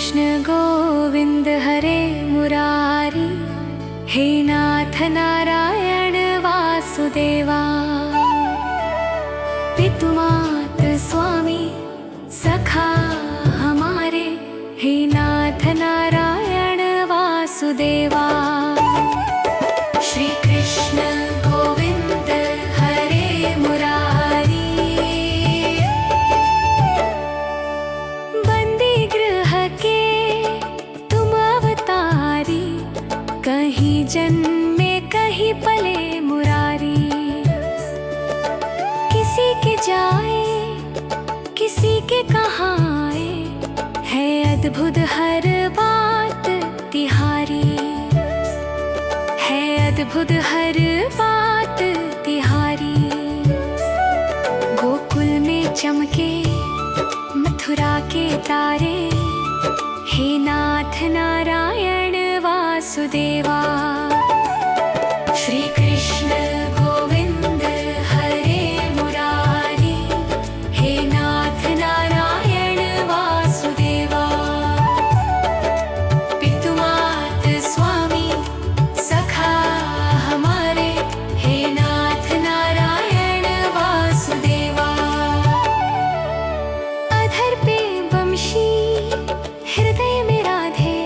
कृष्ण गोविंद हरे मुरारी, हे नाथ नारायण वासुदेवा। पितु मात स्वामी सखा हमारे, हे नाथ नारायण वासुदेवा। श्री कृष्ण गोविंद हरे मुरारी, बंदी गृह के तुम अवतारी, कहीं जन्मे कहीं पले मुरारी। किसी के जाए किसी के कहाँ आए, है अद्भुत हर बात तिहारी, है अद्भुत हर बात तिहारी। गोकुल में चमके मथुरा के तारे, हे नाथ नारायण वासुदेवा। श्री कृष्ण गोविंद हरे मुरारी, हे नाथ नारायण वासुदेवा। पितु मात स्वामी सखा हमारे, हे नाथ नारायण वासुदेवा। अधर पे बंशी हृदय में राधे,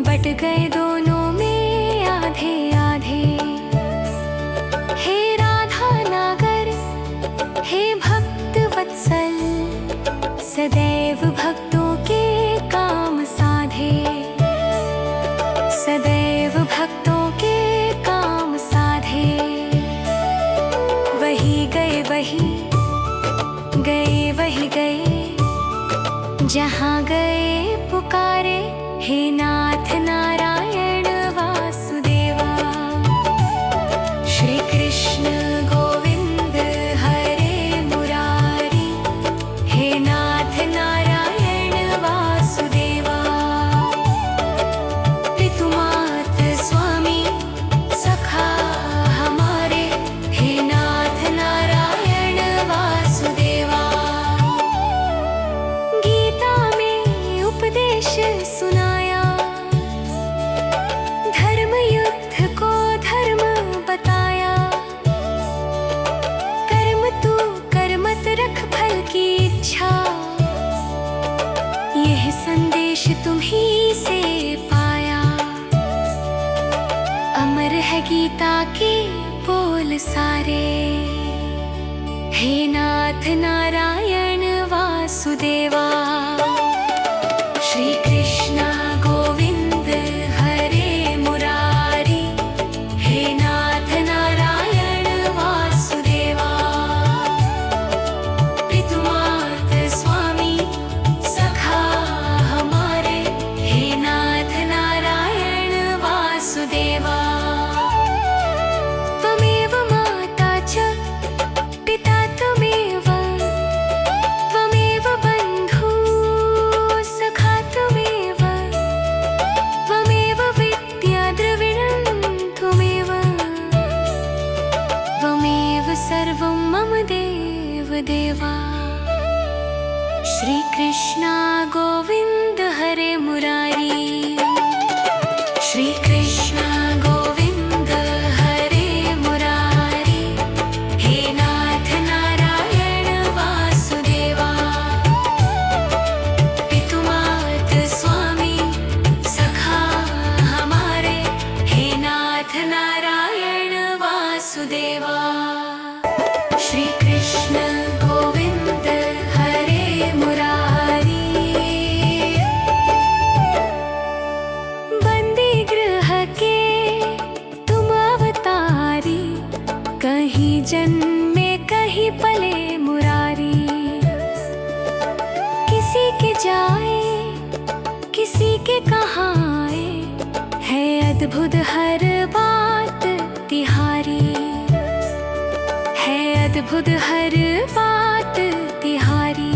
बट गए दोनों में आधे आधे। हे राधा नागर हे भक्त वत्सल, सदैव भक्तों के काम साधे, सदैव भक्तों के काम साधे। वही गए वही गए, जहाँ गए पुकारे, हे नाथ नारायण वासुदेवा। श्री कृष्ण गोविंद हरे मुरारी, हे नाथ नारायण वासुदेवा। पितु मात स्वामी सखा हमारे, हे नाथ नारायण वासुदेवा। गीता में उपदेश सुनाया, धर्म युद्ध को धर्म बताया। कर्म तू कर मत रख फल की इच्छा, यह संदेश तुम्ही से पाया। अमर है गीता के बोल सारे, हे नाथ नारायण वासुदेवा। श्री कृष्ण गोविंद हरे मुरारी, हे नाथ नारायण वासुदेवा। पितु मात स्वामी सखा हमारे, हे नाथ नारायण वासुदेवा। त्वमेव माता च पिता त्वमेव, त्वमेव बन्धु सखा त्वमेव, त्वमेव विद्या द्रविणं त्वमेव, त्वमेव सर्वं मम देव देवा। श्री कृष्ण गोविंद हरे मुरारी, श्री कृष्ण गोविंद हरे मुरारी, हे नाथ नारायण वासुदेवा। पितु मात स्वामी सखा हमारे, हे नाथ नारायण वासुदेवा। श्री कृष्ण गोविंद हरे मुरारी, बंदी गृह के तुम अवतारी, कहीं जन्मे कहीं पले मुरारी। किसी के जाए किसी के कहाँ आए, है अद्भुत हर बात तिहारी, है अद्भुत हर बात तिहारी।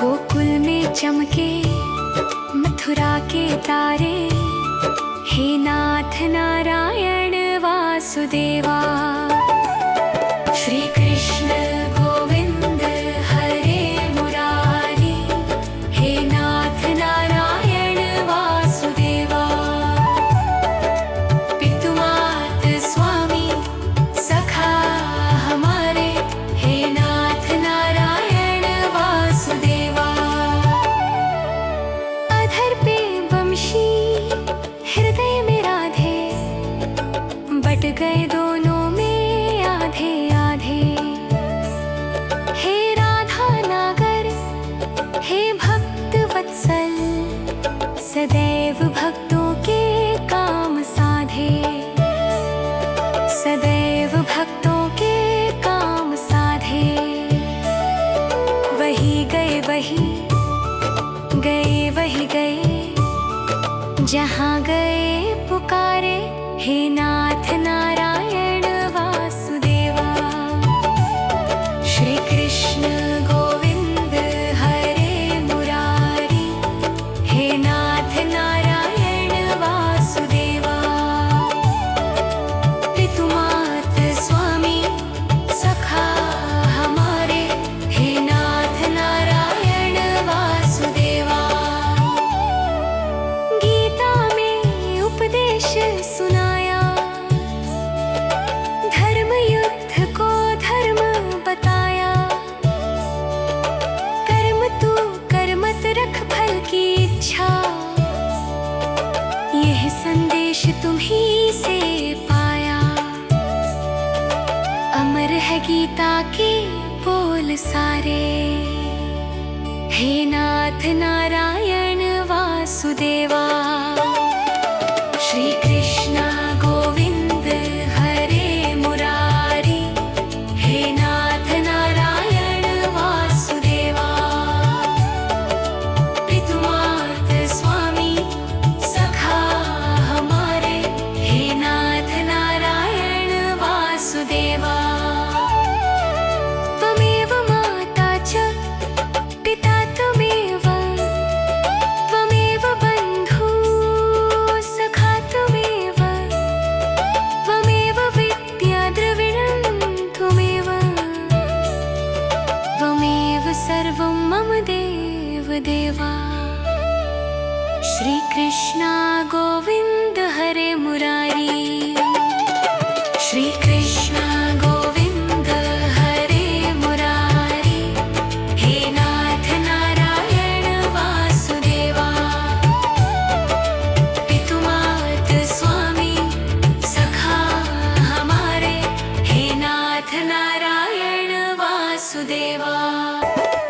गोकुल में चमके मथुरा के तारे, हे नाथ नारायण वासुदेवा। श्री कृष्ण गोविंद हरे मुरारी, हे गए दोनों में आधे आधे। हे राधा नागर, हे भक्त वत्सल, सदैव भक्तों के काम साधे। सदैव भक्तों के काम साधे। वही गए वही गए, जहाँ गए पुकारे, हे नाथ नारायण वासुदेवा। श्री कृष्ण गोविंद हरे मुरारी, हे नाथ नारायण वासुदेवा। पितुमात स्वामी सखा हमारे, हे नाथ नारायण वासुदेवा। गीता में उपदेश सुनाया, धर्म युद्ध को धर्म बताया। कर्म तू कर मत रख फल की इच्छा, यह संदेश तुम्हीं से पाया। अमर है गीता के बोल सारे, हे नाथ नारायण वासुदेवा। श्री कृष्ण गोविंद हरे मुरारी, हे नाथ नारायण वासुदेवा। पितुमात स्वामी सखा हमारे, हे नाथ नारायण वासुदेवा। त्वमेव माता च पिता त्वमेव, त्वमेव बन्धु सखा त्वमेव, त्वमेव विद्या द्रविणं त्वमेव, त्वमेव सर्वं मम देव देवा। श्री कृष्ण गोविंद हरे मुरारी। श्री कृष्ण गोविंद हरे मुरारी, हे नाथ नारायण वासुदेवा। पितुमात स्वामी सखा हमारे, हे नाथ नारायण वासुदेवा।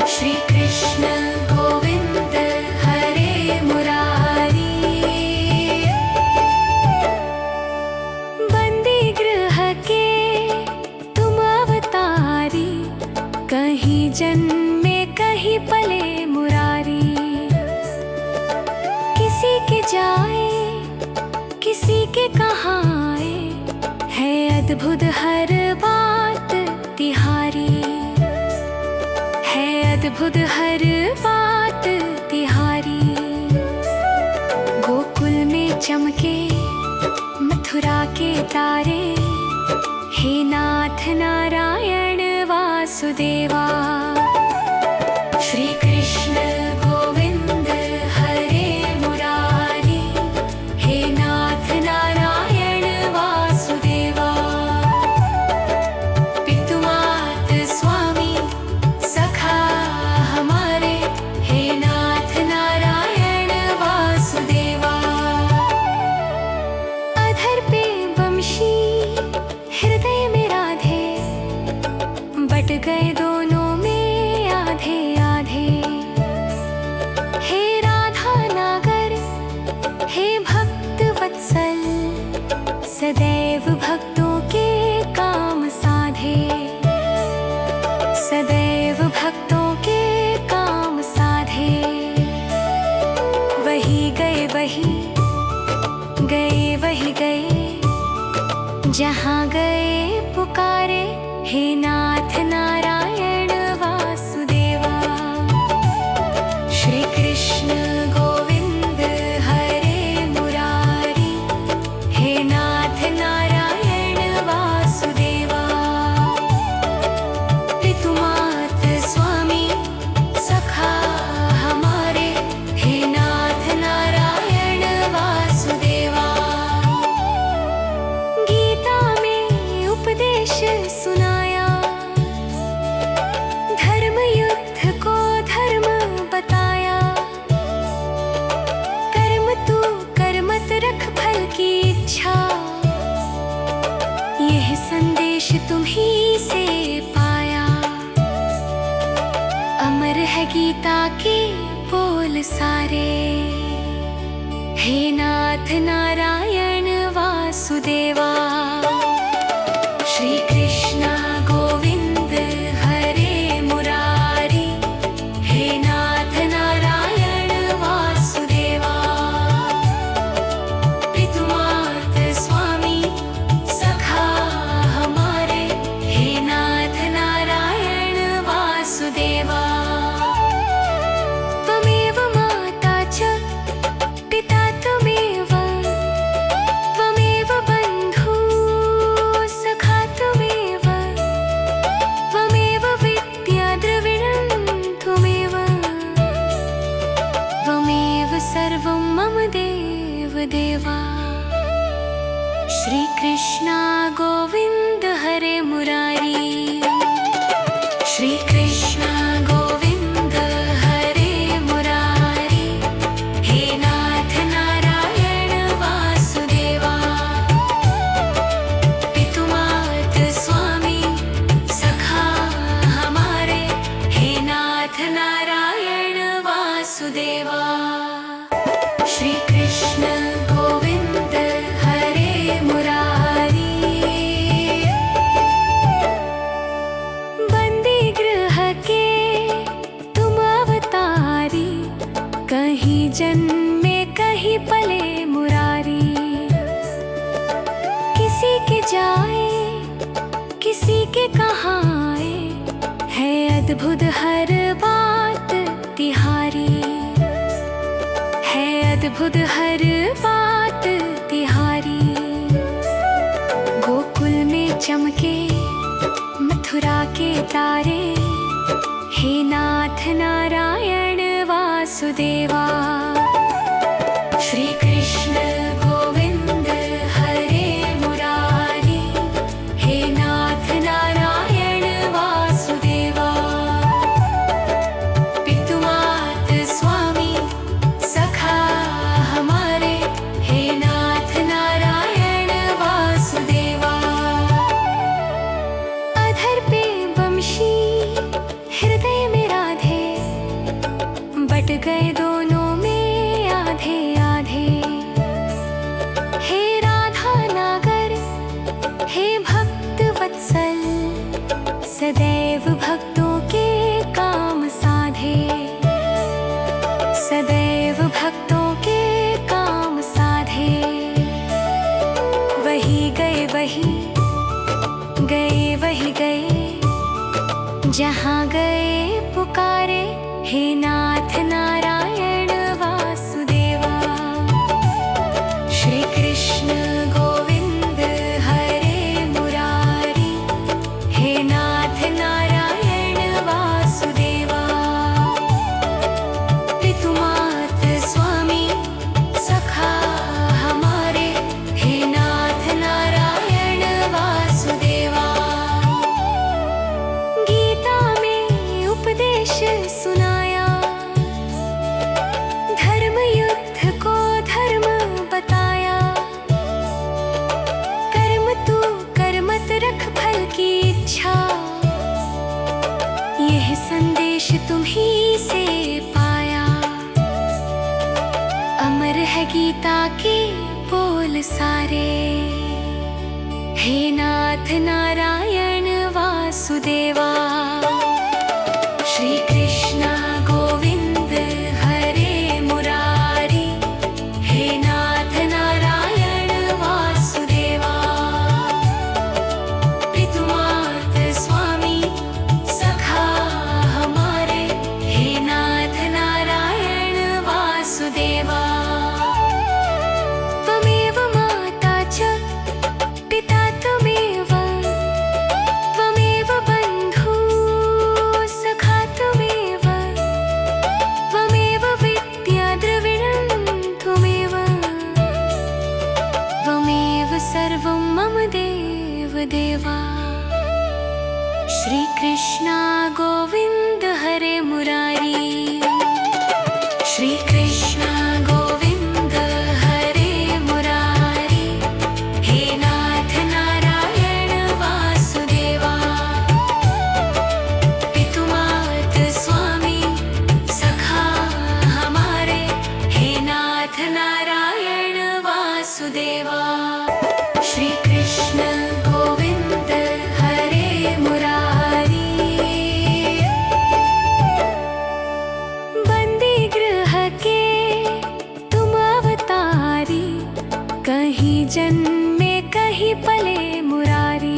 श्री कृष्ण गोविंद हरे मुरारी। बंदी गृह के तुम अवतारी, कहीं जन्मे कहीं पले मुरारी। किसी के जाए किसी के कहाँ आए, है अद्भुत हर बात तिहारी। है अद्भुत हर बात तिहारी। गोकुल में चमके मथुरा के तारे, हे नाथ नारायण वासुदेवा। श्री कृष्ण गोविंद हरे मुरारी, हे नाथ नारायण वासुदेवा। पितुमात स्वामी सखा हमारे, हे नाथ नारायण वासुदेवा। अधर पे बंशी हृदय में राधे, बट गए दोनों में आधे आधे। हे राधा नागर, हे भक्त वत्सल, सदैव भक्तों के काम साधे। सदैव भक्तों के काम साधे। वही गए वही गए, जहाँ गए पुकारे, हे नाथ नारायण वासुदेवा। श्री कृष्ण गोविंद हरे मुरारी, हे नाथ नारायण वासुदेवा। पितुमात स्वामी सखा हमारे, हे नाथ नारायण वासुदेवा। गीता में उपदेश सुनाया, गीता के बोल सारे। हे नाथ नारायण वासुदेवा, श्री कृष्ण गोविंद हरे मुरारी। हे नाथ नारायण वासुदेवा, पितुमात स्वामी सखा हमारे। हे नाथ नारायण वासुदेवा, त्वमेव माता च पिता त्वमेव, त्वमेव बन्धु सखा त्वमेव, त्वमेव विद्या द्रविणं त्वमेव, त्वमेव सर्वं मम देव देवा। श्री कृष्ण गोविंद हरे मुरारी। श्री कृष्ण गोविंद हरे मुरारी। हे नाथ नारायण वासुदेवा, पितुमात स्वामी सखा हमारे। हे नाथ नारायण वासुदेवा, श्री कृष्ण गोविंद हरे मुरारी। बंदी गृह के तुम अवतारी, कहीं जन्मे कहीं पले मुरारी। किसी के जाए किसी के कहाँ आए, है अद्भुत हर बात तिहारी, है अद्भुत हर बात तिहारी। गोकुल में चमके मथुरा के तारे, हे नाथ नारायण वासुदेवा। श्री कृष्ण गोविंद हरे मुरारी। हे नाथ नारायण वासुदेवा, पितुमात स्वामी सखा हमारे। हे नाथ नारायण वासुदेवा, अधर पे बंशी हृदय में राधे, बट गए दोनों में आधे आधे। हे राधा नागर हे भक्त वत्सल, सदैव भक्तों के काम साधे, सदैव भक्तों के काम साधे। वही गए वही गए, जहाँ गए पुकारे। हे नाथ नारायण वासुदेवा, श्री कृष्ण गोविंद हरे मुरारी। हे नाथ नारायण वासुदेवा, पितुमात स्वामी सखा हमारे। हे नाथ नारायण वासुदेवा, गीता में उपदेश सुनाया, धर्म युद्ध को धर्म बताया। कर्म तू कर मत रख फल की इच्छा, यह संदेश तुम्ही से पाया। अमर है गीता के बोल सारे। हे नाथ नारायण वासुदेवा, श्री कृष्ण गोविंद हरे मुरारी। हे नाथ नारायण वासुदेवा, पितुमात स्वामी सखा हमारे। हे नाथ नारायण वासुदेवा, त्वमेव माता च पिता त्वमेव, त्वमेव बन्धु सखा त्वमेव, वासुदेवा। श्री कृष्ण गोविंद हरे मुरारी। बंदी गृह के तुम अवतारी, कहीं जन्मे कहीं पले मुरारी।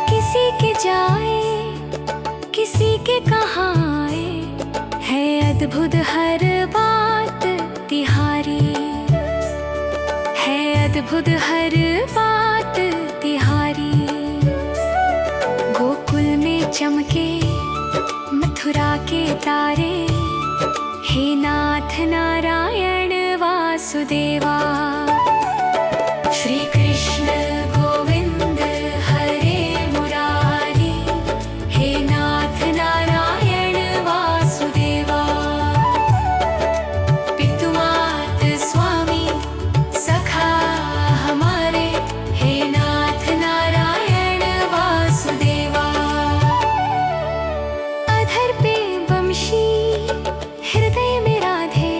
किसी के जाए किसी के कहाँ आए, है अद्भुत हर बात तिहारी। है अद्भुत हर बात तिहारी। गोकुल में चमके मथुरा के तारे, हे नाथ नारायण वासुदेवा। श्री कृष्ण गोविंद हरे मुरारी, हे नाथ नारायण वासुदेवा। पितुमात स्वामी सखा हमारे, हे नाथ नारायण वासुदेवा। अधर पे बंशी हृदय में राधे,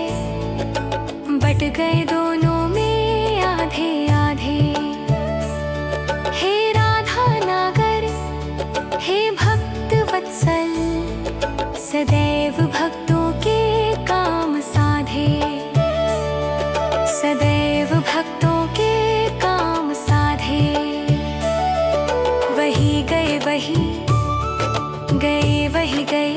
बट गए दोनों में आधे आधे। हे राधा नागर हे भक्त वत्सल, सदैव भक्तों के काम साधे। सदैव भक्तों के काम साधे। वही गए वही गए,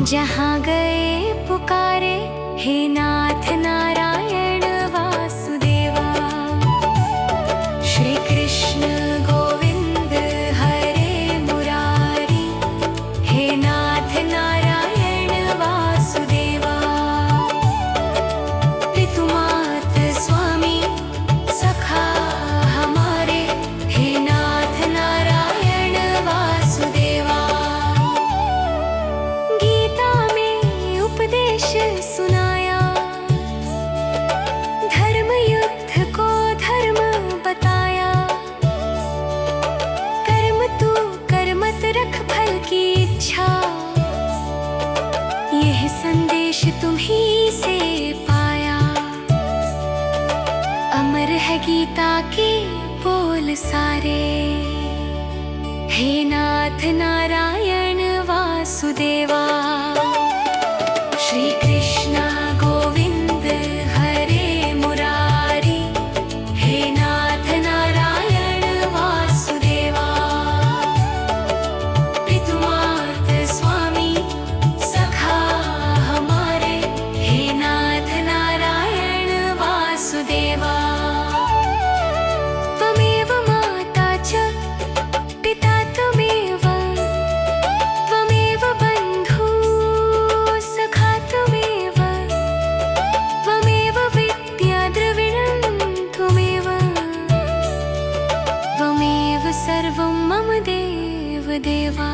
जहाँ गए पुकारे, हे नाथ नारायण वासुदेवा। श्री कृष्ण गोविंद हरे मुरारी, हे नाथ नारायण वासुदेवा। पितुमात स्वामी सखा हमारे, हे नाथ नारायण वासुदेवा। गीता में उपदेश सुनाया, धर्म युद्ध को धर्म बताया। कर्म तू कर मत रख फल की इच्छा, यह संदेश तुम्ही से पाया। अमर है गीता के बोल सारे, हे नाथ नारायण वासुदेवा। श्री कृष्ण गोविंद हरे मुरारी, हे नाथ नारायण वासुदेवा। पितुमात स्वामी सखा हमारे, हे नाथ नारायण वासुदेवा। त्वमेव माता च पिता त्वमेव, त्वमेव बन्धु सखा त्वमेव, त्वमेव विद्या द्रविणं त्वमेव, त्वमेव सर्वं मम देव देवा।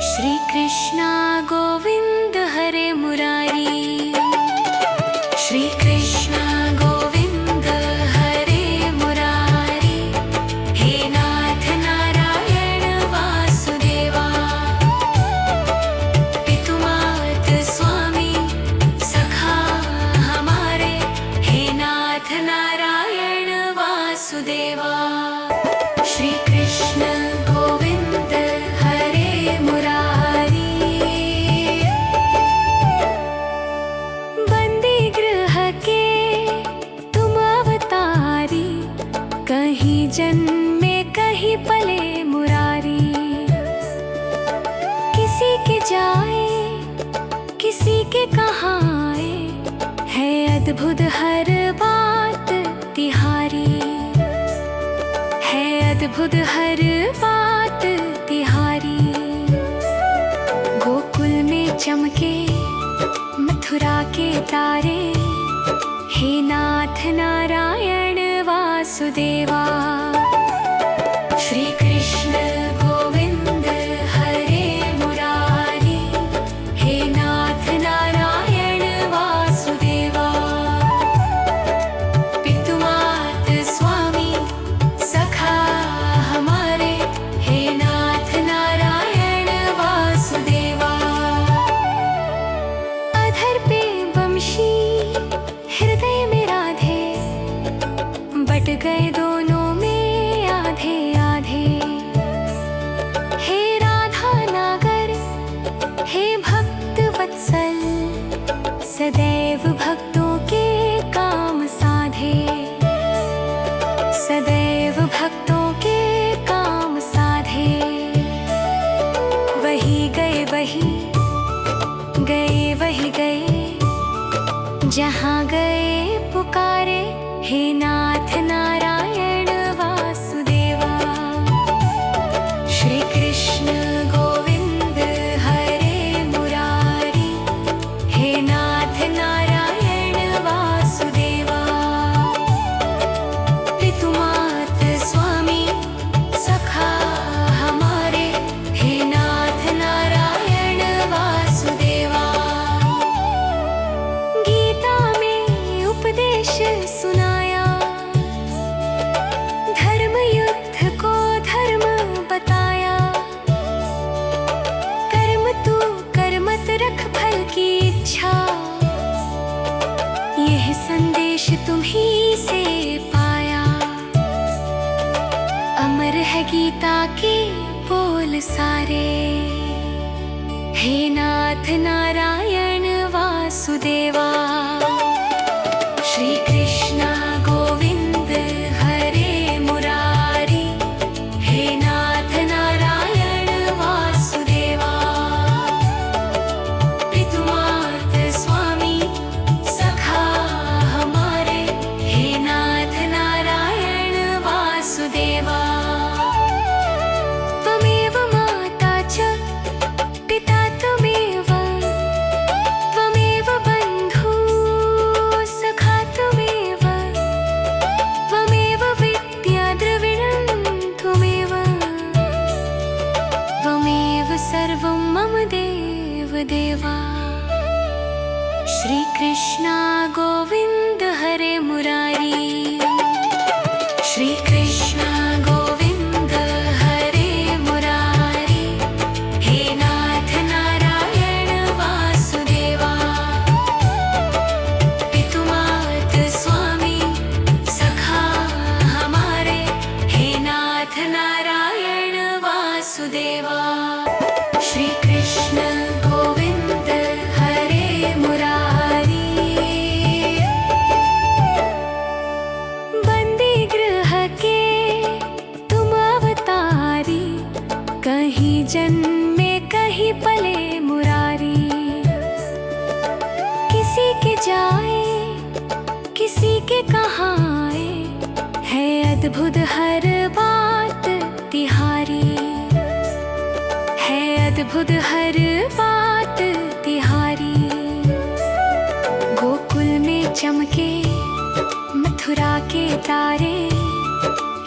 श्री कृष्ण गोविंद हरे मुरारी। श्री कृष्ण गोविंद हरे मुरारी, हे नाथ नारायण वासुदेवा। पितुमात स्वामी सखा हमारे, हे नाथ नारायण वासुदेवा। श्री कृष्ण गोविंद हरे मुरारी। बंदी गृह के तुम अवतारी, कहीं जन्मे कहीं पले मुरारी। किसी के जाए किसी के कहाँ आए, है अद्भुत हर बात तिहारी। है अद्भुत हर बात तिहारी। गोकुल में चमके मथुरा के तारे, हे नाथ नारायण वासुदेवा। श्री कृष्ण गोविंद हरे मुरारी, हे नाथ नारायण वासुदेवा। पितुमात स्वामी सखा हमारे, हे नाथ नारायण वासुदेवा। अधर पे बंशी जहाँ गए पुकारे, हे नाथ नारायण वासुदेवा। श्री कृष्ण गोविंद हरे मुरारी, हे नाथ नारायण वासुदेवा। पितुमात स्वामी सखा हमारे, हे नाथ नारायण वासुदेवा। गीता में उपदेश सुनाया, धर्म युद्ध को धर्म बताया। कर्म तू कर मत रख फल की इच्छा, यह संदेश तुम्हीं से पाया। अमर है गीता के बोल सारे, हे नाथ नारायण वासुदेवा। श्री कृष्ण गोविंद हरे मुरारी, हे नाथ नारायण वासुदेवा। पितुमात स्वामी सखा हमारे, हे नाथ नारायण वासुदेवा। त्वमेव माता च पिता त्वमेव, त्वमेव बन्धु सखा त्वमेव, त्वमेव विद्या द्रविणं त्वमेव, त्वमेव सर्वं मम देव देवा। श्री कृष्ण गोविंद हरे मुरारी, श्री कृष्ण गोविंद हरे मुरारी, हे नाथ नारायण वासुदेवा। पितुमात स्वामी सखा हमारे, हे नाथ नारायण वासुदेवा। श्री कृष्ण गोविंद हरे मुरारी। बंदी गृह के तुम अवतारी, कहीं जन्मे कहीं पले मुरारी। किसी के जाए किसी के कहाँ आए, है अद्भुत हर बात तिहारी, है अद्भुत हर बात तिहारी। गोकुल में चमके मथुरा के तारे,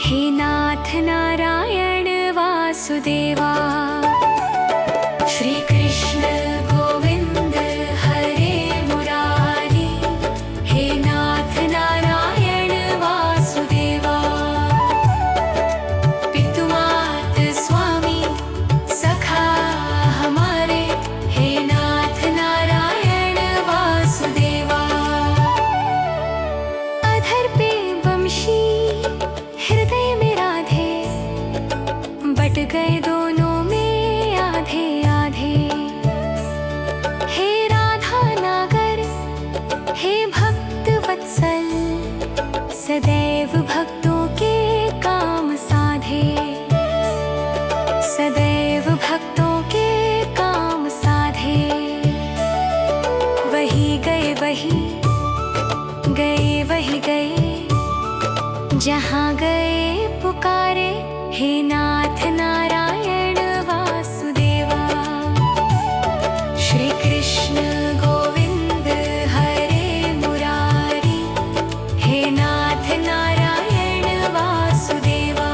हे नाथ नारायण वासुदेवा। श्री कृष्ण गोविंद हरे मुरारी, हे नाथ नारायण वासुदेवा। पितुमात स्वामी सखा हमारे, हे नाथ नारायण वासुदेवा। अधर पे बंशी हृदय में राधे, बट गए दोनों में आधे आधे। हे राधा नागर हे भक्त वत्सल, सदैव भक्तों के काम साधे, सदैव भक्तों के काम साधे। वही गए वही गए, जहाँ गए पुकारे, हे नाथ नारायण वासुदेवा। श्री कृष्ण गोविंद हरे मुरारी, हे नाथ नारायण वासुदेवा।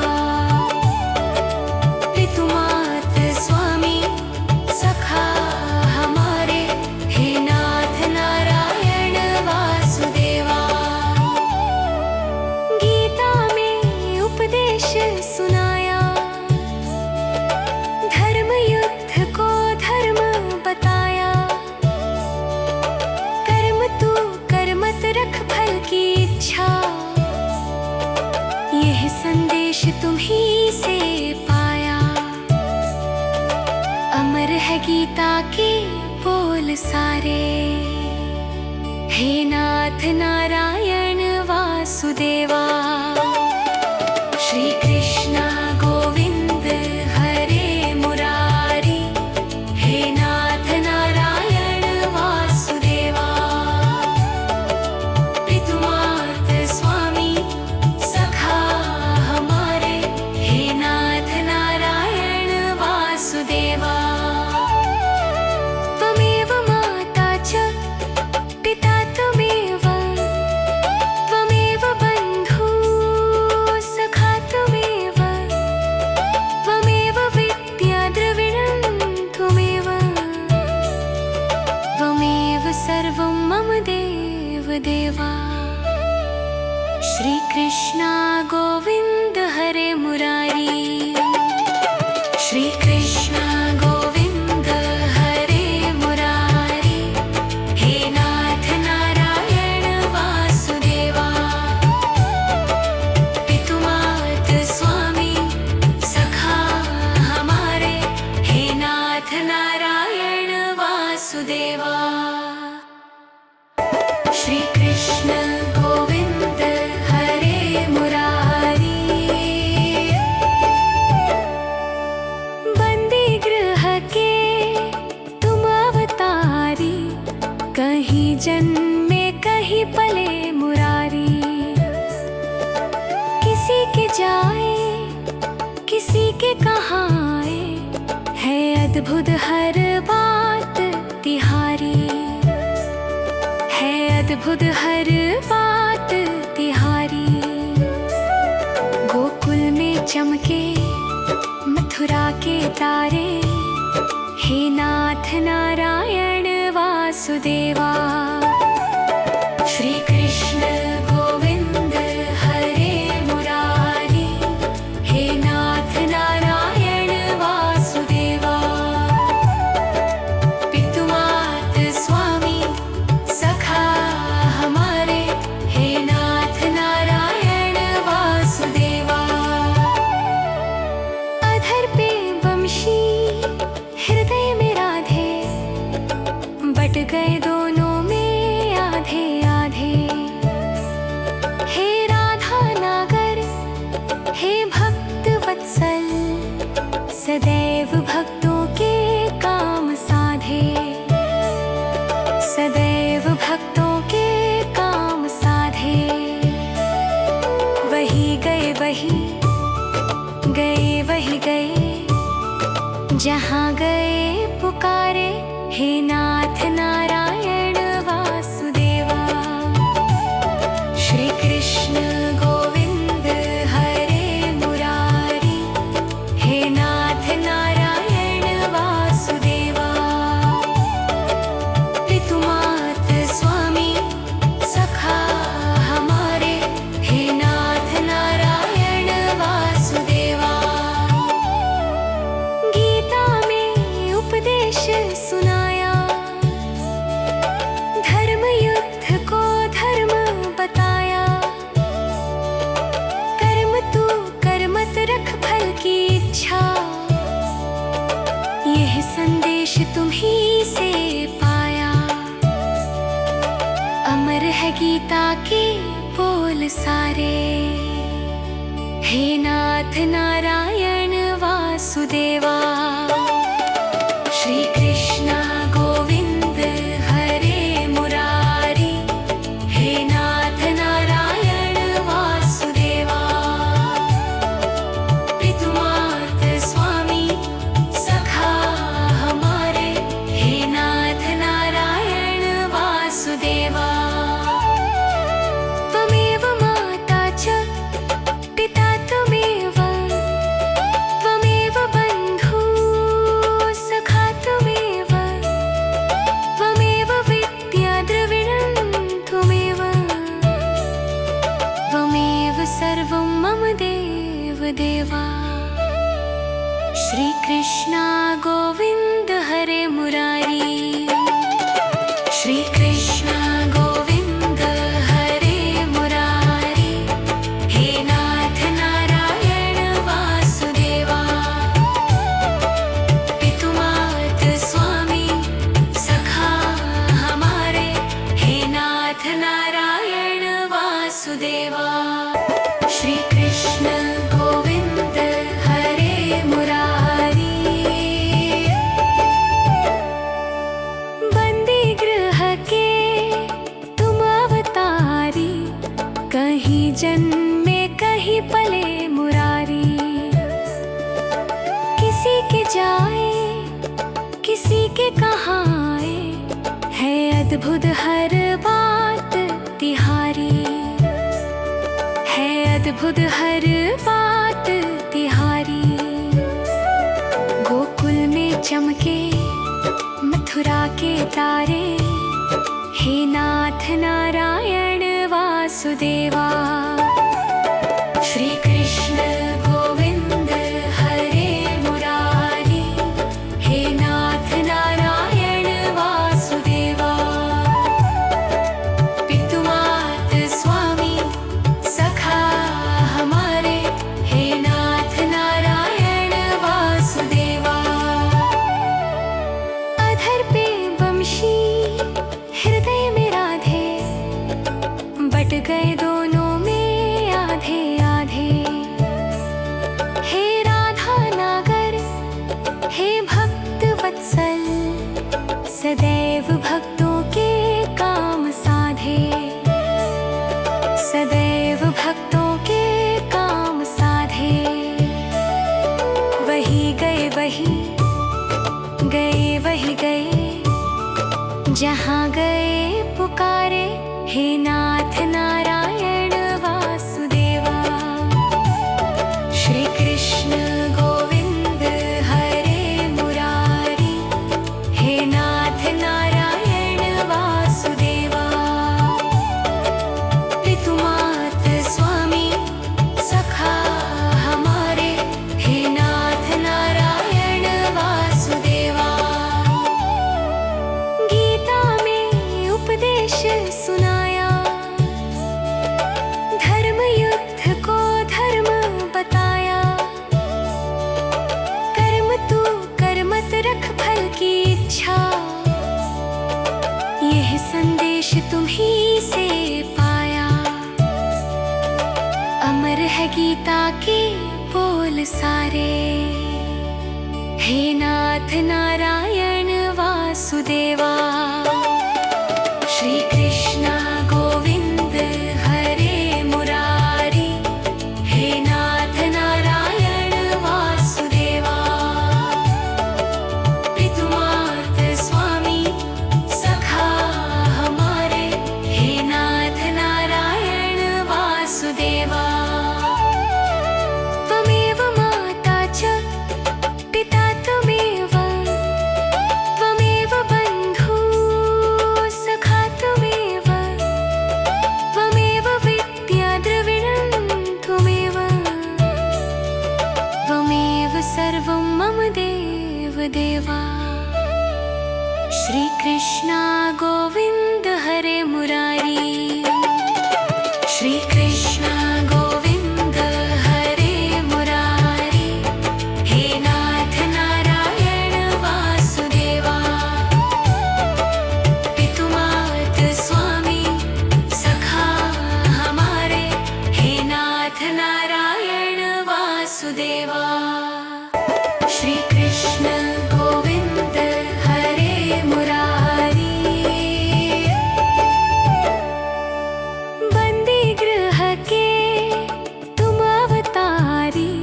पितुमात स्वामी सखा हमारे, हे नाथ नारायण वासुदेवा। गीता में उपदेश सुनाया, धर्म युद्ध को धर्म बताया। कर्म तू कर मत रख फल की इच्छा, यह संदेश तुम्हीं से पाया। अमर है गीता के बोल सारे, हे नाथ नारायण वासुदेवा। श्री कृष्ण गोविंद हरे मुरारी, हे नाथ नारायण वासुदेवा। देवा। श्री कृष्णा गोविंद हरे मुरारी। श्री कृष्णा गोविंद हरे मुरारी। हे नाथ नारायण वासुदेवा। पितुमात स्वामी सखा हमारे। हे नाथ नारायण वासुदेवा। श्री कृष्ण गोविंद हरे मुरारी। बंदी गृह के तुम अवतारी। कहीं जन्मे कहीं पले मुरारी। किसी के जाए किसी के कहाँ आए। है अद्भुत हर बात तिहारी। है अद्भुत हर बात तिहारी। गोकुल में चमके मथुरा के तारे। हे नाथ नारायण वासुदेवा। श्री कृष्ण गोविंद हरे मुरारी। हे नाथ नारायण वासुदेवा। पितुमात स्वामी सखा हमारे। हे नाथ नारायण वासुदेवा। अधर पे बंशी हृदय में राधे। बट गए दोनों में आधे आधे। हे राधा नागर हे भक्त वत्सल। सदैव भक्तों के काम साधे। सदैव भक्तों के काम साधे। वही गए वही गए। जहाँ गए पुकारे। हे नाथ नारायण वासुदेवा। श्री कृष्ण गोविंद हरे मुरारी। हे नाथ नारायण वासुदेवा। पितुमात स्वामी सखा हमारे। हे नाथ नारायण वासुदेवा। गीता में उपदेश सुनाया। धर्म युद्ध को धर्म बताया। कर्म तू कर मत रख फल की इच्छा। यह संदेश तुम्हीं से पाया। अमर है गीता के बोल सारे। हे नाथ नारायण वासुदेवा। श्री कृष्णा गोविंद हरे मुरारी। हे नाथ नारायण वासुदेवा। पितुमात स्वामी सखा हमारे। हे नाथ नारायण वासुदेवा। त्वमेव माता च पिता त्वमेव। त्वमेव बन्धु सखा त्वमेव। त्वमेव विद्या द्रविणं त्वमेव। त्वमेव सर्वं मम देव देवा। श्री कृष्णा गोविंद हरे मुरारी। श्री कृष्णा गोविंद हरे मुरारी। हे नाथ नारायण वासुदेवा। पितुमात स्वामी सखा हमारे। हे नाथ नारायण वासुदेवा। श्री कृष्ण गोविंद हरे मुरारी। बंदी गृह के तुम अवतारी। कहीं जन्मे कहीं पले मुरारी। किसी के जाए किसी के कहाँ आए। है अद्भुत हर बात तिहारी। है अद्भुत हर बात तिहारी। गोकुल में चमके मथुरा के तारे। हे नाथ नारायण वासुदेवा। श्री कृष्ण गोविंद हरे मुरारी, हे नाथ नारायण वासुदेवा। पितु मात स्वामी सखा हमारे, हे नाथ नारायण वासुदेवा। अधर पे बंशी हृदय में राधे, बट गए दोनों में आधे आधे। हे राधा नागर हे भक्त वत्सल, सदैव भक्तों के काम साधे। सदैव भक्तों के काम साधे। वही गए वही गए, जहाँ गए पुकारे, हे नाथ नारायण वासुदेवा। श्री कृष्ण गोविंद हरे मुरारी, हे नाथ नारायण वासुदेवा। पितु मात स्वामी सखा हमारे, हे नाथ नारायण वासुदेवा। गीता में उपदेश सुनाया, धर्म युद्ध को धर्म बताया। कर्म तू कर मत रख फल की इच्छा, यह संदेश तुम्ही से पाया। अमर है गीता के बोल सारे, हे नाथ नारायण वासुदेवा। श्री कृष्ण गोविंद हरे मुरारी, हे नाथ नारायण वासुदेवा। पितु मात स्वामी सखा हमारे, हे नाथ नारायण वासुदेवा। त्वमेव माता च पिता त्वमेव, त्वमेव बन्धु सखा त्वमेव, त्वमेव विद्या द्रविणं त्वमेव, त्वमेव सर्वं मम देव देवा। श्री कृष्ण गोविंद हरे मुरारी। श्री कृष्ण गोविंद हरे मुरारी, हे नाथ नारायण वासुदेवा। पितु मात स्वामी सखा हमारे, हे नाथ नारायण वासुदेवा। श्री कृष्ण गोविंद हरे मुरारी। बंदी गृह के तुम अवतारी,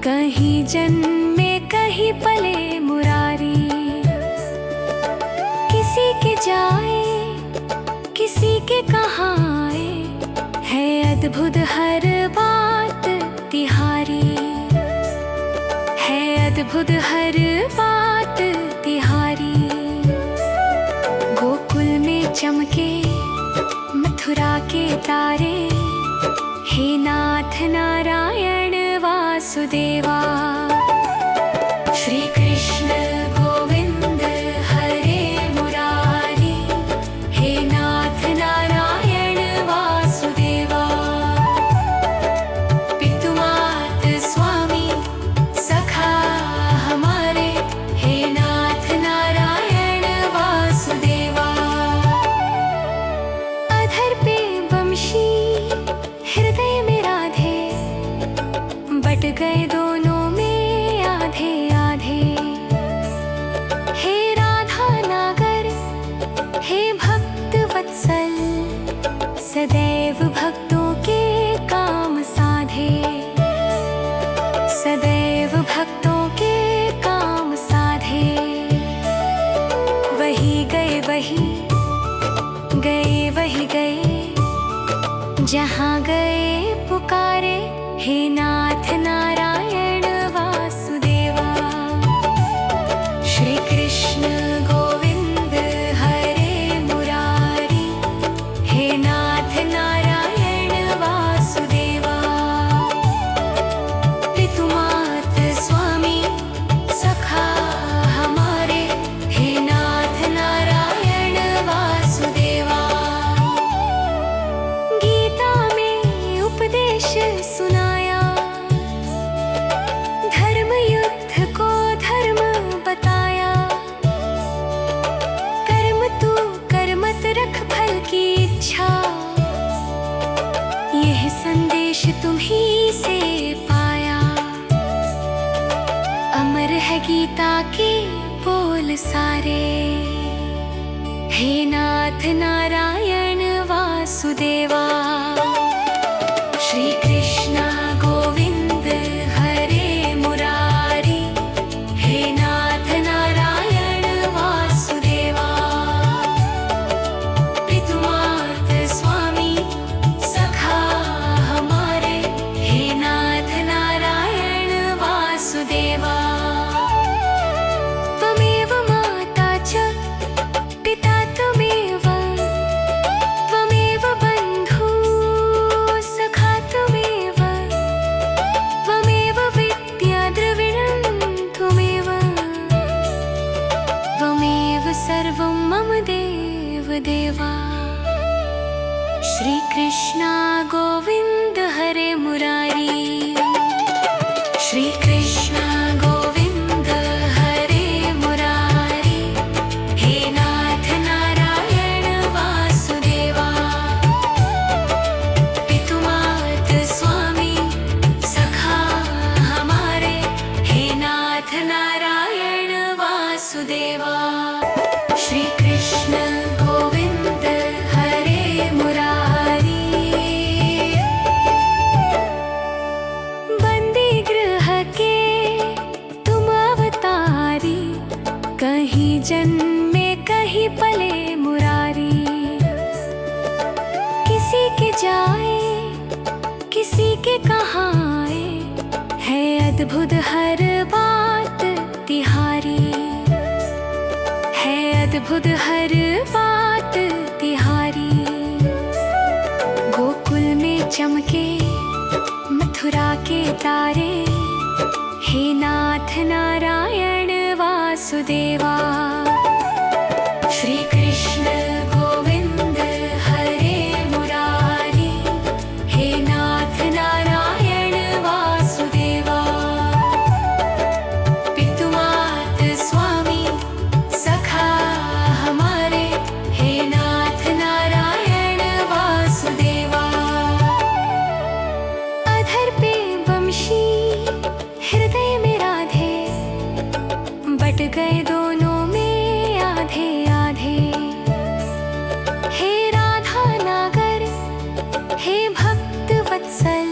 कहीं जन्मे कहीं पले मुरारी। किसी के जाए किसी के कहाँ आए, है अद्भुत हर बात तिहारी। है अद्भुत हर बात तिहारी। गोकुल में चमके मथुरा के तारे, हे नाथ नारायण वासुदेवा। श्री कृष्ण गोविंद हरे मुरारी, हे नाथ नारायण वासुदेवा। पितु मात स्वामी सखा हमारे, हे नाथ नारायण वासुदेवा। अधर पे बंशी हृदय में राधे, बट गए दोनों में आधे आधे। हे राधा नागर हे भक्त वत्सल, सदैव भक्तों के काम साधे। सदैव भक्तों के काम साधे। वही गए वही गए, जहाँ गए पुकारे, हे नाथ नारायण वासुदेवा। श्री कृष्ण गोविंद हरे मुरारी, हे नाथ नारायण सारे। हे नाथ नारायण वासुदेवा, श्री कृष्ण गोविंद हरे मुरारी। हे नाथ नारायण वासुदेवा, पितुमार्ग स्वामी सखा हमारे। हे नाथ नारायण वासुदेवा, त्वमेव माता च पिता त्वमेव, त्वमेव बन्धु सखा त्वमेव, त्वमेव विद्या द्रविणं त्वमेव, त्वमेव सर्वं मम देव देवा। श्री कृष्ण गोविंद हरे मुरारी। श्री कृष्ण गोविंद हरे मुरारी। हे नाथ नारायण वासुदेवा, पितुमार्ग स्वामी सखा हमारे। हे नाथ नारायण वासुदेवा, श्री कृष्ण गोविंद हरे मुरारी। बंदी गृह के तुम अवतारी, कहीं जन्मे कहीं पले मुरारी। किसी के जाए किसी के कहाँ आए, है अद्भुत हर बात तिहारी, है अद्भुत हर बात तिहारी। गोकुल में चमके मथुरा के तारे, हे नाथ नारायण वासुदेवा। श्री कृष्ण गोविंद हरे मुरारी। हे नाथ नारायण वासुदेवा, पितुमार्ग स्वामी सखा हमारे। हे नाथ नारायण वासुदेवा, अधर पे बंशी हृदय में राधे, बट गए दोनों में आधे आधे। हे राधा नागर हे भक्त वत्सल,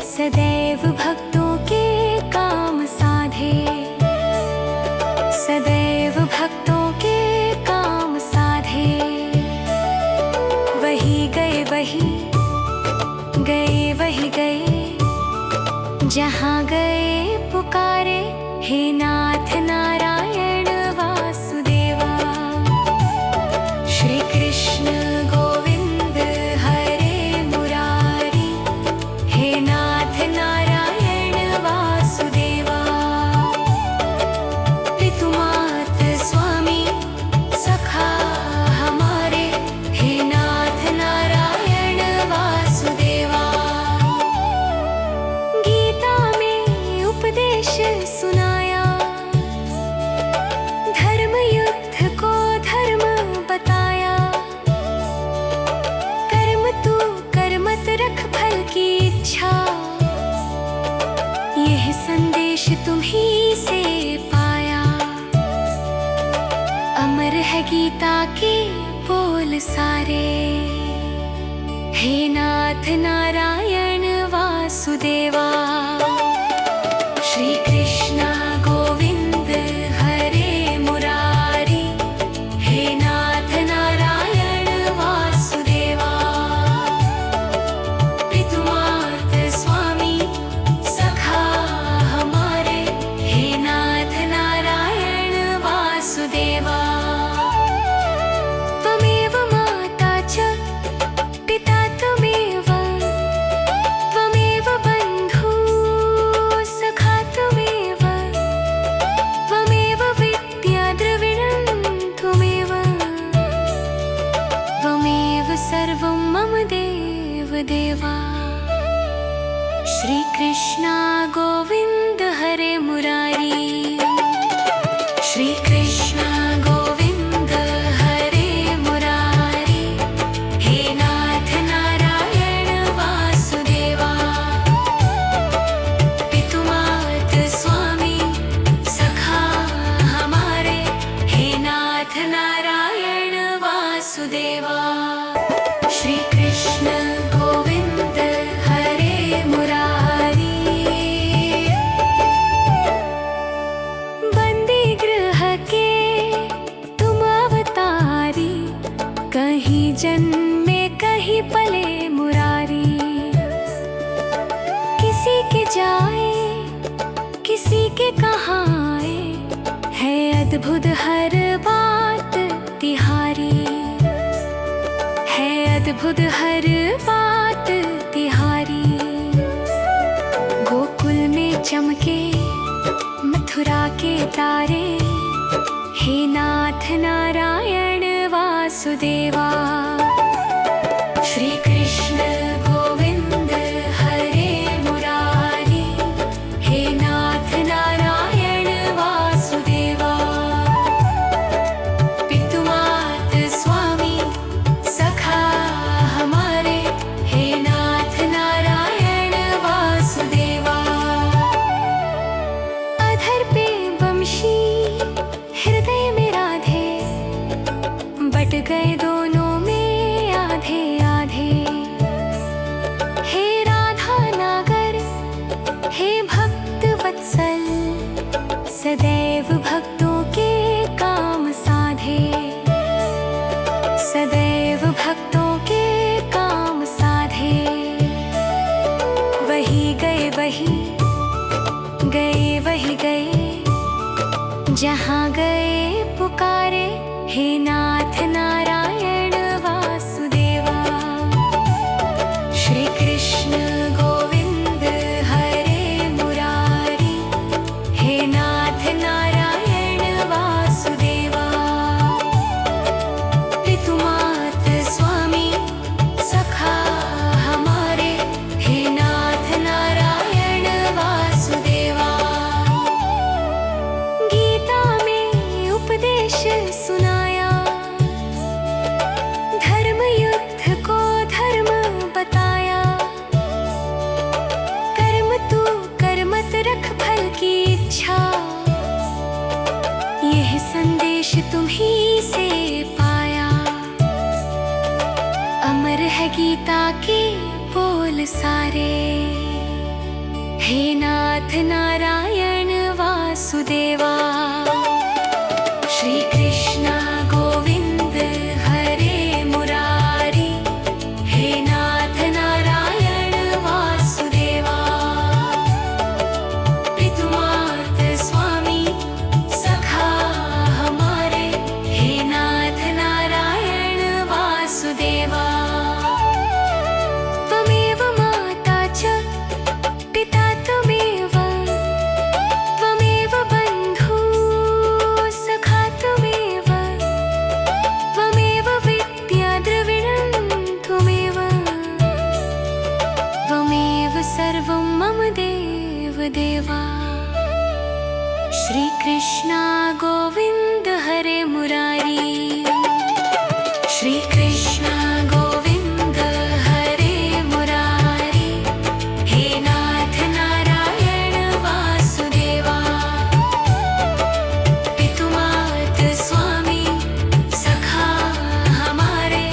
सदैव भक्तों के काम साधे, सदैव भक्तों के काम साधे। वही गए वही गए, जहाँ गए पुकारे। हे नाथ नारायण वासुदेवा, श्री कृष्ण गोविंद हरे मुरारी। हे नाथ नारायण वासुदेवा, पितुमार्ग स्वामी सखा हमारे। हे नाथ नारायण वासुदेवा, गीता में उपदेश सुनाया, धर्म युद्ध को धर्म बताया। कर्म तू कर मत रख फल की इच्छा, यह संदेश तुम्हीं से पाया। अमर है गीता के बोल सारे। हे नाथ नारायण वासुदेवा, श्री कृष्ण गोविंद हरे मुरारी। हे नाथ नारायण वासुदेवा, पितुमार्ग स्वामी सखा हमारे। हे नाथ नारायण वासुदेवा, त्वमेव माता च पिता त्वमेव, त्वमेव बन्धु सखा त्वमेव, त्वमेव विद्या द्रविणं त्वमेव, त्वमेव सर्वं मम देव देवा। श्री कृष्ण गोविंद हरे मुरारी। श्री कृष्ण गोविंद हरे मुरारी। हे नाथ नारायण वासुदेवा, पितुमार्ग स्वामी सखा हमारे। जन्मे कहीं पले मुरारी। किसी के जाए किसी के कहाँ आए, है अद्भुत हर बात तिहारी, है अद्भुत हर बात तिहारी। गोकुल में चमके मथुरा के तारे, हे नाथ नारायण वासुदेवा। श्री कृष्ण गोविंद हरे मुरारी, हे नाथ नारायण वासुदेवा। पितु मात स्वामी सखा हमारे, हे नाथ नारायण वासुदेवा। अधर पे बंशी हृदय में राधे, बट गए दोनों में आधे आधे। हे राधा नागर हे भक्त वत्सल, सदैव भक्तों के काम साधे, सदैव भक्तों के काम साधे। वही गए वही गए, जहाँ गए पुकारे, हे नाथ नारायण वासुदेवा। श्री कृष्ण गोविंद हरे मुरारी, हे नाथ नारायण वासुदेवा। पितु मात स्वामी सखा हमारे, हे नाथ नारायण वासुदेवा। गीता में उपदेश सुनाया, धर्म युद्ध को धर्म बताया। कर्म तू कर मत रख फल की इच्छा, यह संदेश तुम्हीं से पाया। अमर है गीता के बोल सारे, हे नाथ नारायण वासुदेवा। श्री कृष्ण गोविंद हरे मुरारी, हे नाथ नारायण वासुदेवा। पितु मात स्वामी सखा हमारे, हे नाथ नारायण वासुदेवा। त्वमेव माता च पिता त्वमेव, त्वमेव बन्धु सखा त्वमेव, त्वमेव विद्या द्रविणं त्वमेव, त्वमेव सर्वं मम देव देवा। श्री कृष्ण गोविंद हरे मुरारी। श्री कृष्ण गोविंद हरे मुरारी, हे नाथ नारायण वासुदेवा। पितु मात स्वामी सखा हमारे,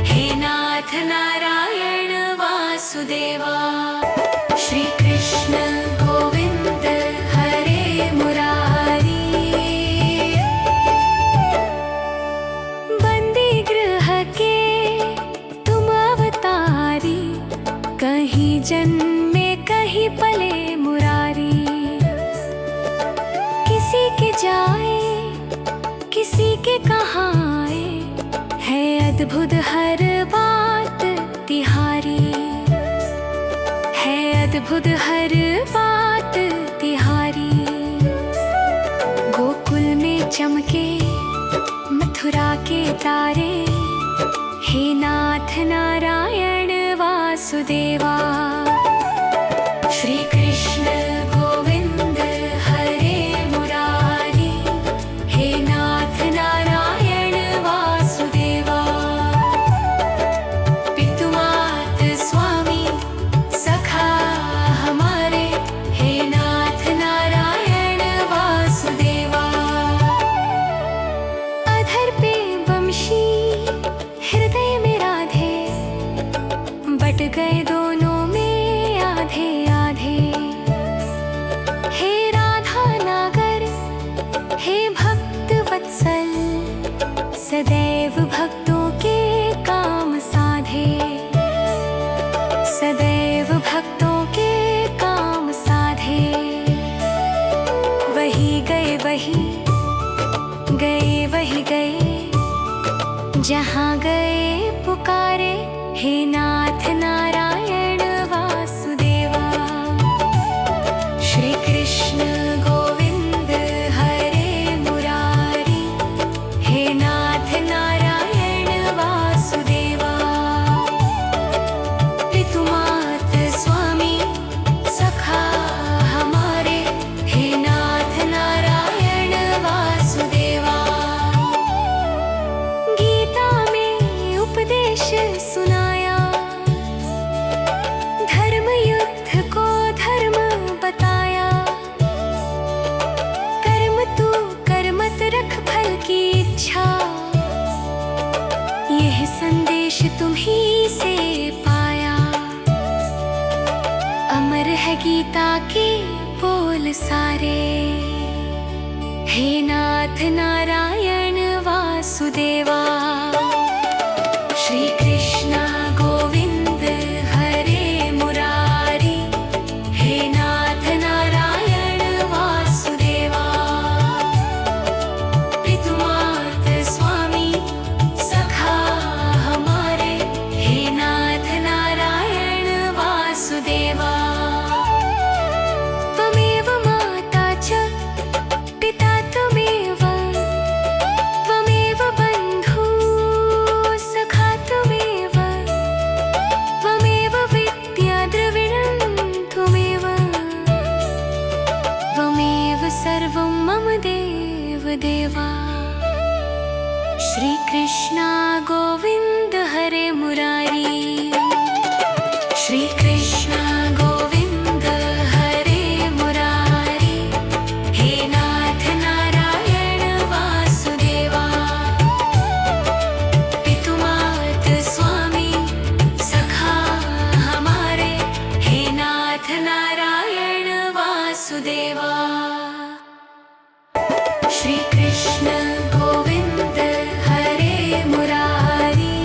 हे नाथ नारायण वासुदेवा। श्री कृष्ण गोविंद हरे मुरारी। बंदी गृह के तुम अवतारी, कहीं जन्मे कहीं पले मुरारी। किसी के जाए किसी के कहाँ आए, है अद्भुत हर बात तिहारी, है अद्भुत हर बात तिहारी। गोकुल में चमके मथुरा के तारे, हे नाथ नारायण वासुदेवा। श्री कृष्ण गोविंद हरे मुरारी, हे नाथ नारायण वासुदेवा। पितु मात स्वामी सखा हमारे, हे नाथ नारायण वासुदेवा। अधर पे बंशी हृदय में राधे, बट गए दोनों में आधे आधे। हे राधा नागर हे भक्त वत्सल, सदैव भक्तों के काम जहाँ गए पुकारे, हे नाथ नारायण वासुदेवा। श्री कृष्ण गोविंद हरे मुरारी, हे नाथ नारायण वासुदेवा। पितुमात स्वामी सखा हमारे, हे नाथ नारायण वासुदेवा। गीता में उपदेश सुनाया, धर्म युद्ध को धर्म बताया। कर्म तू कर मत रख फल की इच्छा, यह संदेश तुम्ही से पाया। अमर है गीता के बोल सारे, हे नाथ नारायण वासुदेवा। श्री कृष्ण गोविंद हरे मुरारी, हे नाथ नारायण वासुदेवा। पितुमात स्वामी सखा हमारे, हे नाथ नारायण वासुदेवा। त्वमेव माता च पिता त्वमेव, त्वमेव बन्धु सखा त्वमेव, त्वमेव विद्या द्रविणं त्वमेव, त्वमेव सर्वं मम देव देवा। श्री कृष्ण गोविंद हरे मुरारी, श्री कृष्ण गोविंद हरे मुरारी, हे नाथ नारायण वासुदेवा। पितुमात स्वामी सखा हमारे, हे नाथ नारायण वासुदेवा। श्री कृष्ण गोविंद हरे मुरारी।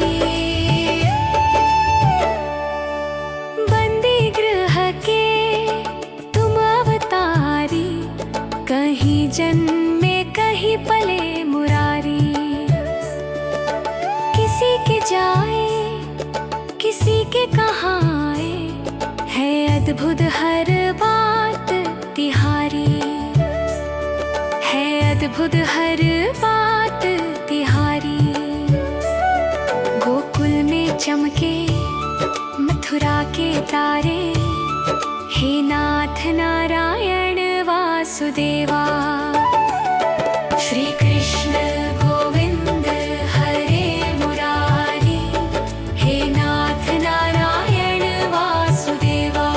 बंदी गृह के तुम अवतारी, कहीं जन्मे कहीं पले मुरारी। किसी के जाए किसी के कहाँ आए, है अद्भुत हर बात तिहारी, है अद्भुत हर बात तिहारी। गोकुल में चमके मथुरा के तारे, हे नाथ नारायण वासुदेवा। श्री कृष्ण गोविंद हरे मुरारी, हे नाथ नारायण वासुदेवा।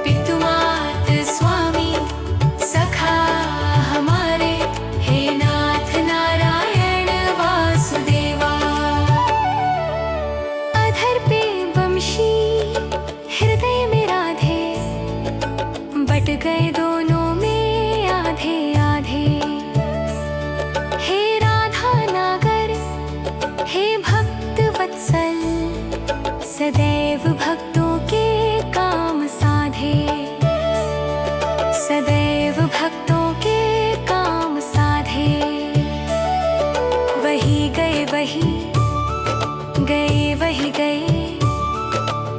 पितुमात स्वामी सखा हमारे, हे नाथ नारायण वासुदेवा। अधर पे बंशी हृदय में राधे, बट गए दोनों में आधे आधे। हे राधा नागर हे भक्त वत्सल, सदैव भक्तों के काम साधे, सदैव भक्तों के काम साधे। वही गए वही गए,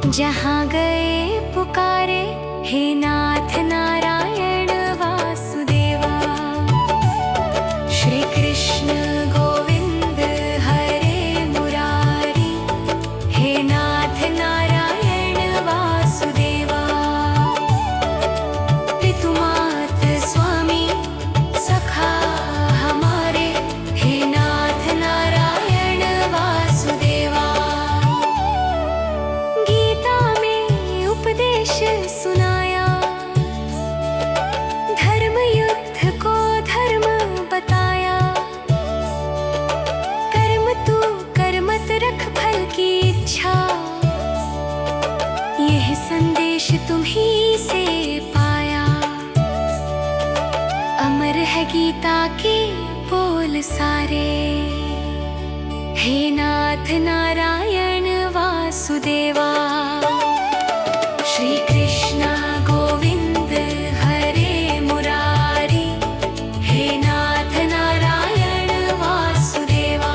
जहाँ गए पुकारे, हे नाथ नारायण वासुदेवा। श्री कृष्ण गोविंद हरे मुरारी, हे नाथ नारायण वासुदेवा। पितुमात स्वामी सखा हमारे, हे नाथ नारायण वासुदेवा। गीता में उपदेश सुनाया, धर्म युद्ध को धर्म बताया। कर्म तू कर मत रख फल की इच्छा, यह संदेश तुम्ही से पाया। अमर है गीता के बोल सारे, हे नाथ नारायण वासुदेवा। श्री कृष्ण गोविंद हरे मुरारी, हे नाथ नारायण वासुदेवा।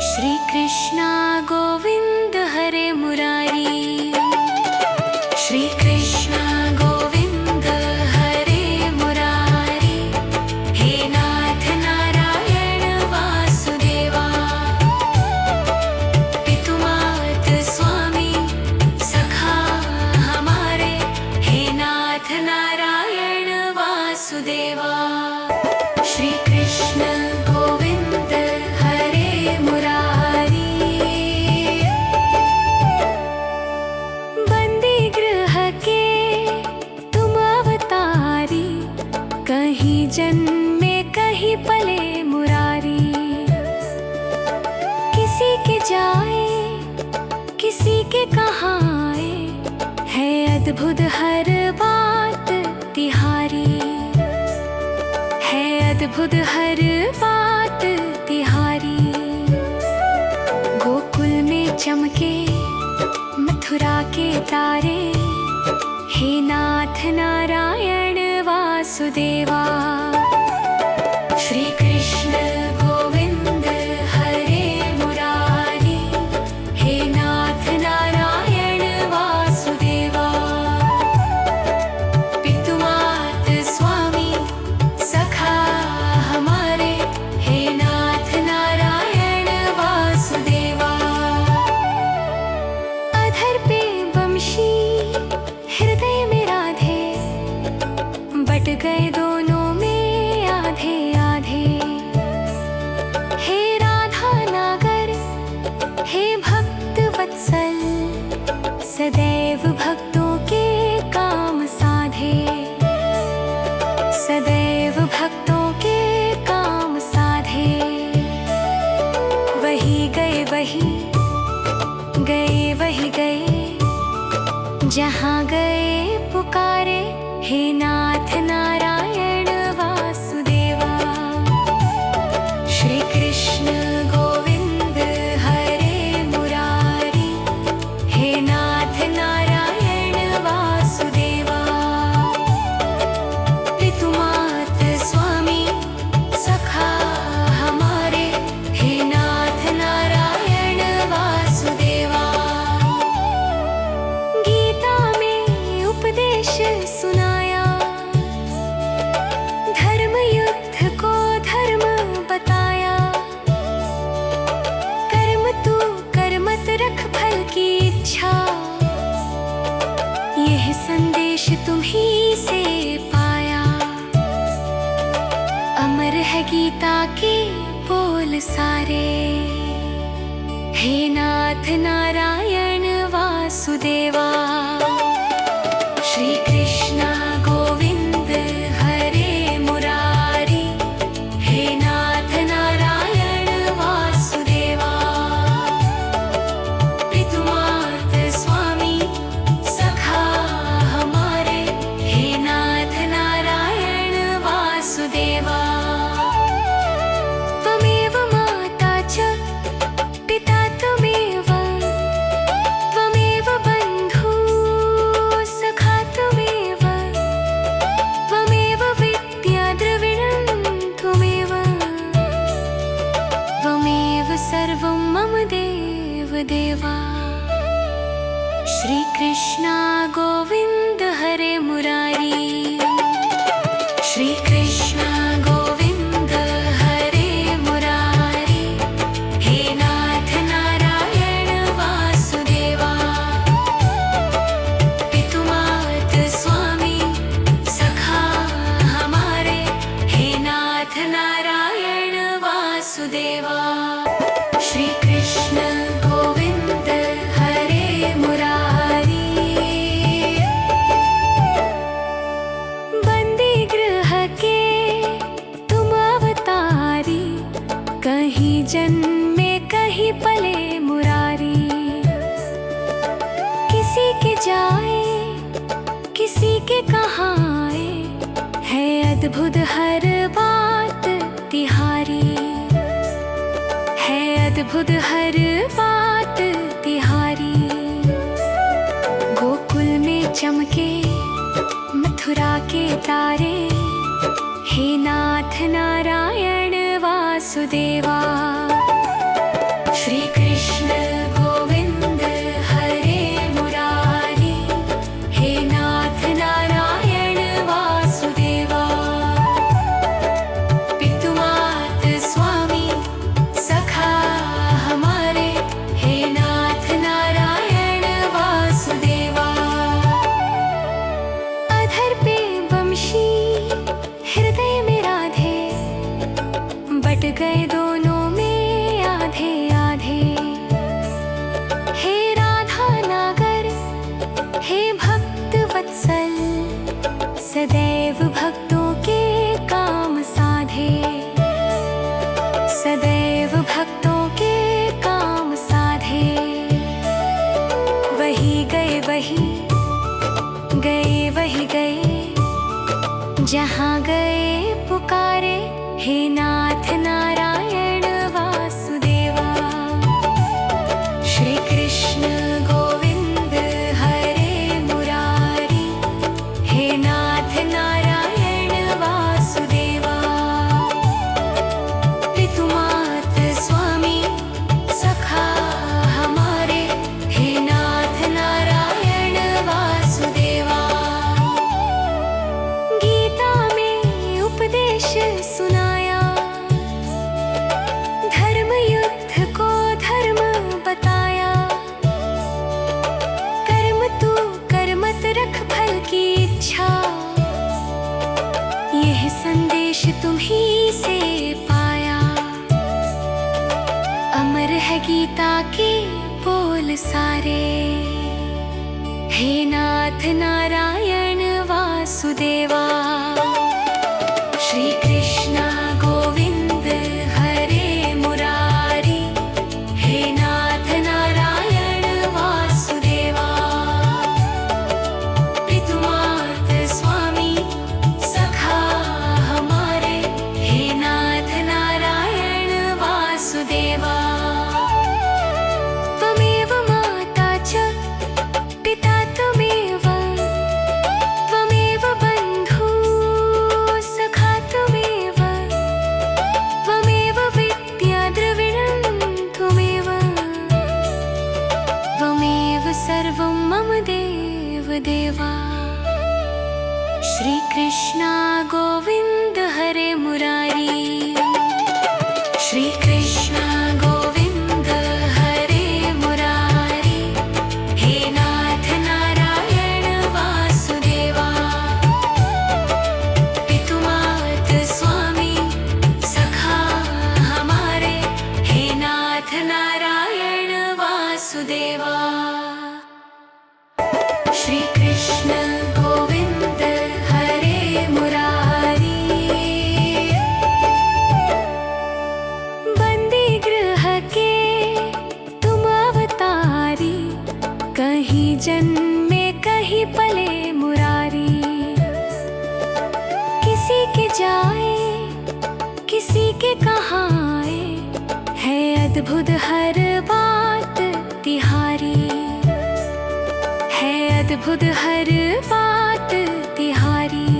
श्री कृष्णा गोविंद हरे मुरारी। श्री कृष्णा गोविंद हरे मुरारी। हे नाथ नारायण वासुदेवा। पितुमात स्वामी सखा हमारे। हे नाथ नारायण वासुदेवा। श्री कृष्ण गोविंद हरे मुरारी। बंदी गृह के तुम अवतारी। कहीं जन्मे कहीं पले मुरारी। किसी के जाए किसी के कहाँ आए। है अद्भुत हर बात तिहारी। है अद्भुत हर बात तिहारी। गोकुल में चमके मथुरा के तारे। हे नाथ नारायण वासुदेवा। श्री कृष्ण गोविंद हरे मुरारी। हे नाथ नारायण वासुदेवा। पितुमात स्वामी सखा हमारे। हे नाथ नारायण वासुदेवा। अधर पे बंशी हृदय में राधे। बट गए दोनों में आधे आधे। हे राधा नागर हे भक्त वत्सल। सदैव भक्तों के काम साधे। सदैव भक्तों के काम साधे। वही गए वही गए। जहाँ गए पुकारे। हे नाथ नारायण वासुदेवा। श्री कृष्ण गोविंद हरे मुरारी। हे नाथ नारायण वासुदेवा। पितुमात स्वामी सखा हमारे। हे नाथ नारायण वासुदेवा। गीता में उपदेश सुनाया। धर्म युद्ध को धर्म बताया। कर्म तू कर मत रख फल की इच्छा। यह संदेश तुम्ही से पाया। अमर है गीता के बोल सारे। हे नाथ नारायण वासुदेवा। श्री कृष्णा गोविंद हरे मुरारी। हे नाथ नारायण वासुदेवा। पितुमात स्वामी सखा हमारे। हे नाथ नारायण वासुदेवा। त्वमेव माता च पिता त्वमेव। त्वमेव बन्धु सखा त्वमेव। त्वमेव विद्या द्रविणं त्वमेव। त्वमेव सर्वं मम देव देवा। श्री कृष्णा गोविंद हरे मुरारी। श्री कृष्णा गोविंद हरे मुरारी। हे नाथ नारायण वासुदेवा। पितुमात स्वामी सखा हमारे। हे नाथ नारायण वासुदेवा। श्री कृष्ण गोविंद हरे मुरारी। बंदी गृह के तुम अवतारी। कहीं जन्मे कहीं पले मुरारी। किसी के जाए किसी के कहाँ आए। है अद्भुत हर बात तिहारी। है अद्भुत हर बात तिहारी। गोकुल में चमके मथुरा के तारे। हे नाथ नारायण वासुदेवा। सदैव भक्तों के काम साधे। वही गए वही गए, जहाँ गए पुकारे, हे नाथ नारायण वासुदेवा। श्री कृष्ण गोविंद हरे मुरारी, हे नाथ नारायण वासुदेवा। पितुमात स्वामी सखा हमारे, हे नाथ नारायण वासुदेवा। गीता में उपदेश सुनाया, धर्म युद्ध को धर्म बताया। कर्म तू कर मत रख फल की इच्छा, यह संदेश तुम्हीं से पाया। अमर है गीता के बोल सारे, हे नाथ नारायण वासुदेवा। श्री कृष्ण गोविंद हरे मुरारी, हे नाथ नारायण वासुदेवा। पितुमात स्वामी सखा हमारे, हे नाथ नारायण वासुदेवा। त्वमेव माता च पिता त्वमेव, त्वमेव बन्धु सखा त्वमेव, त्वमेव विद्या द्रविणं त्वमेव, त्वमेव सर्वं मम देव देवा। श्री कृष्ण गोविंद हरे मुरारी, श्री कृष्ण गोविंद हरे मुरारी, हे नाथ नारायण वासुदेवा। पितुमात स्वामी सखा हमारे, हे नाथ नारायण वासुदेवा। श्री कृष्ण गोविंद हरे मुरारी। बंदी गृह के तुम अवतारी, कहीं जन्मे कहीं पले मुरारी। किसी के जाए किसी के कहाँ आए, है अद्भुत हर बात तिहारी, है अद्भुत हर बात तिहारी।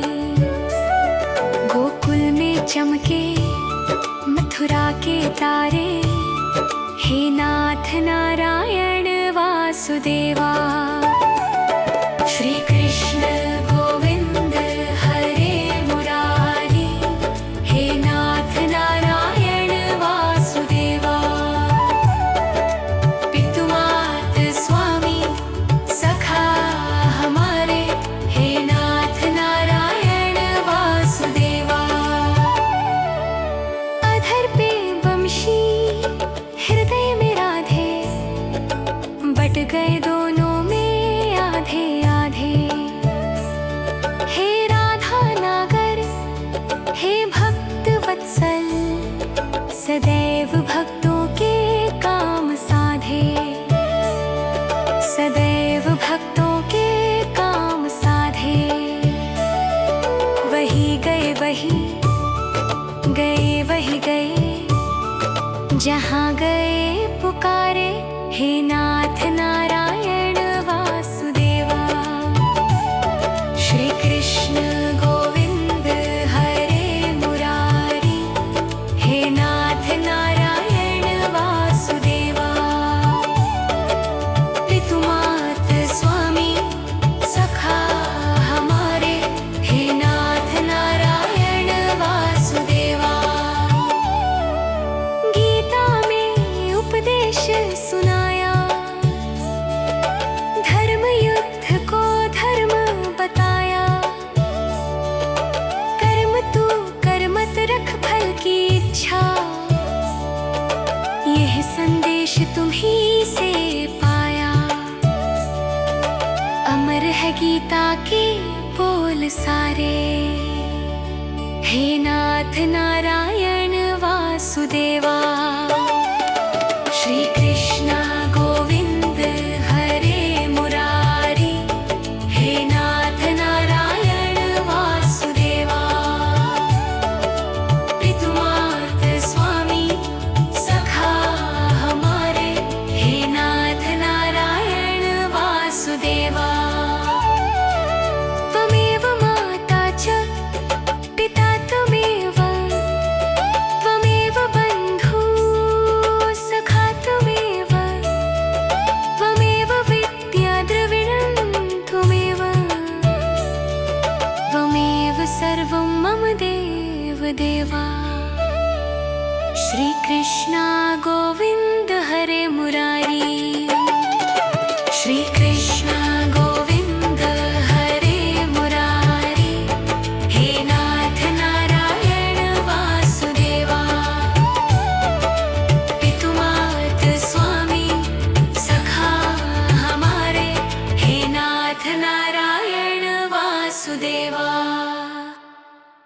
गोकुल में चमके मथुरा के तारे, हे नाथ नारायण वासुदेवा। श्री कृष्ण गोविंद हरे मुरारी, हे नाथ नारायण वासुदेवा। पितुमात स्वामी सखा हमारे, हे नाथ नारायण वासुदेवा। अधर पे बंशी हृदय में राधे, बट गए दोनों में आधे आधे। हे राधा नागर हे भक्त वत्सल, सदैव भक्तों के काम साधे। सदैव भक्तों के काम साधे। वही गए वही गए, जहाँ गए पुकारे, हे नाथ नारायण वासुदेवा। श्री कृष्ण गोविंद हरे मुरारी, हे नाथ नारायण वासुदेवा। पितुमात स्वामी सखा हमारे, हे नाथ नारायण वासुदेवा। गीता में उपदेश सुनाया, धर्म युद्ध को धर्म बताया। कर्म तू कर मत रख फल की इच्छा, यह संदेश तुम्हीं से पाया। अमर है गीता के बोल सारे, हे नाथ नारायण वासुदेवा। वासुदेवा